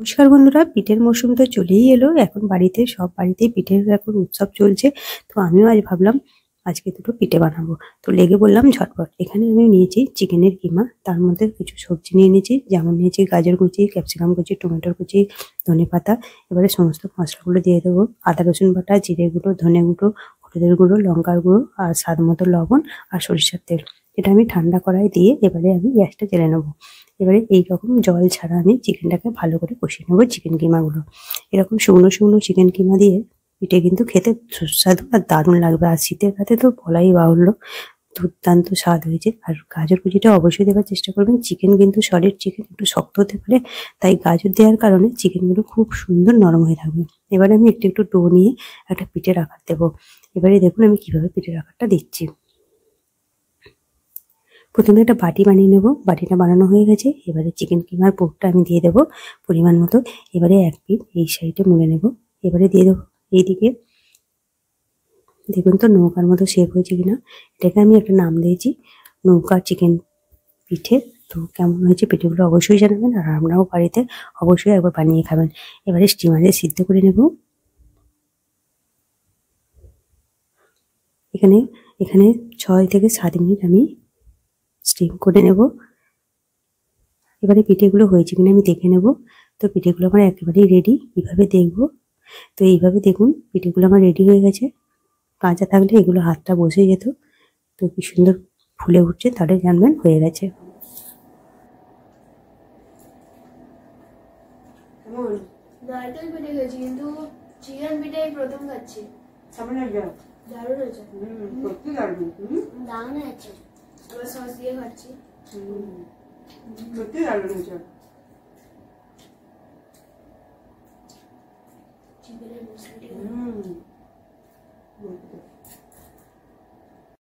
নমস্কার বন্ধুরা, পিঠের মরশুম তো চলেই এলো। এখন বাড়িতে সব বাড়িতেই পিঠের এখন উৎসব চলছে। তো আমিও আজ ভাবলাম আজকে দুটো পিঠে বানাবো। তো লেগে বললাম ঝটপট। এখানে আমি নিয়েছি চিকেনের কিমা, তার মধ্যে কিছু সবজি নিয়ে নিয়েছি, যেমন নিয়েছি গাজর কুচি, ক্যাপসিকাম কুচি, টমেটোর কুচি, ধনেপাতা। এবারে সমস্ত মশলাগুলো দিয়ে দেবো, আদা রসুন বাটা, জিরে গুঁড়ো, ধনে গুঁড়ো, হলুদের গুঁড়ো, লঙ্কার গুঁড়ো আর স্বাদ মতো লবণ আর সরিষার তেল। এটা আমি ঠান্ডা কড়াই দিয়ে এবারে আমি গ্যাসটা জ্বেলে নেবো। এবারে এইরকম জল ছাড়া আমি চিকেনটাকে ভালো করে কষিয়ে নেবো। চিকেন কিমাগুলো এরকম শুকনো শুকনো চিকেন কিমা দিয়ে পিঠে কিন্তু খেতে সুস্বাদু আর দারুণ লাগবে। আর শীতের রাতে তো বলাই বাহুল্য, দুর্দান্ত স্বাদ হয়েছে। আর গাজর কুচিটা অবশ্যই দেওয়ার চেষ্টা করবেন। চিকেন কিন্তু সলিড চিকেন একটু শক্ত হতে পারে, তাই গাজর দেওয়ার কারণে চিকেনগুলো খুব সুন্দর নরম হয়ে থাকবে। এবারে আমি একটু একটু ডো নিয়ে একটা পিঠের আকার দেবো। এবারে দেখুন আমি কিভাবে পিঠের আকারটা দিচ্ছি। প্রথমে একটা বাটি বানিয়ে নেবো। বাটিটা বানানো হয়ে গেছে। এবারে চিকেন কিমার পুরটা আমি দিয়ে দেবো পরিমাণ মতো। এবারে এক পিঠ এই সাইডে মুড়ে নেবো। এবারে দিয়ে দেবো এইদিকে। দেখুন তো নৌকার মতো শেপ হয়েছে কিনা। এটাকে আমি একটা নাম দিয়েছি নৌকা চিকেন পিঠে। তো কেমন হয়েছে পিঠেগুলো অবশ্যই জানাবেন, আর আপনারাও বাড়িতে অবশ্যই একবার বানিয়ে খাবেন। এবারে স্টিমারে সিদ্ধ করে নেব। এখানে এখানে 6 থেকে 7 মিনিট আমি স্টিম করে নেব। এবারে পিঠেগুলো হয়েছে কিনা আমি দেখে নেব। তো পিঠেগুলো আমার একেবারেই রেডি। এইভাবে দেখবো। তো এইভাবে দেখুন পিঠেগুলো আমার রেডি হয়ে গেছে। কাঁচা থাকলে এগুলো হাতটা বসে যেত। তো কি সুন্দর ফুলে উঠছে, তাহলে জানবেন হয়ে গেছে। নারকেল পিঠে খেয়েছি, কিন্তু চিকেন পিঠে প্রথম খাচ্ছি। দারুণ হয়েছে। দারুণ হয়েছে। আবার সস দিয়ে খাচ্ছি। সত্যি দারুণ হয়েছে। চিকেনের মশলাটি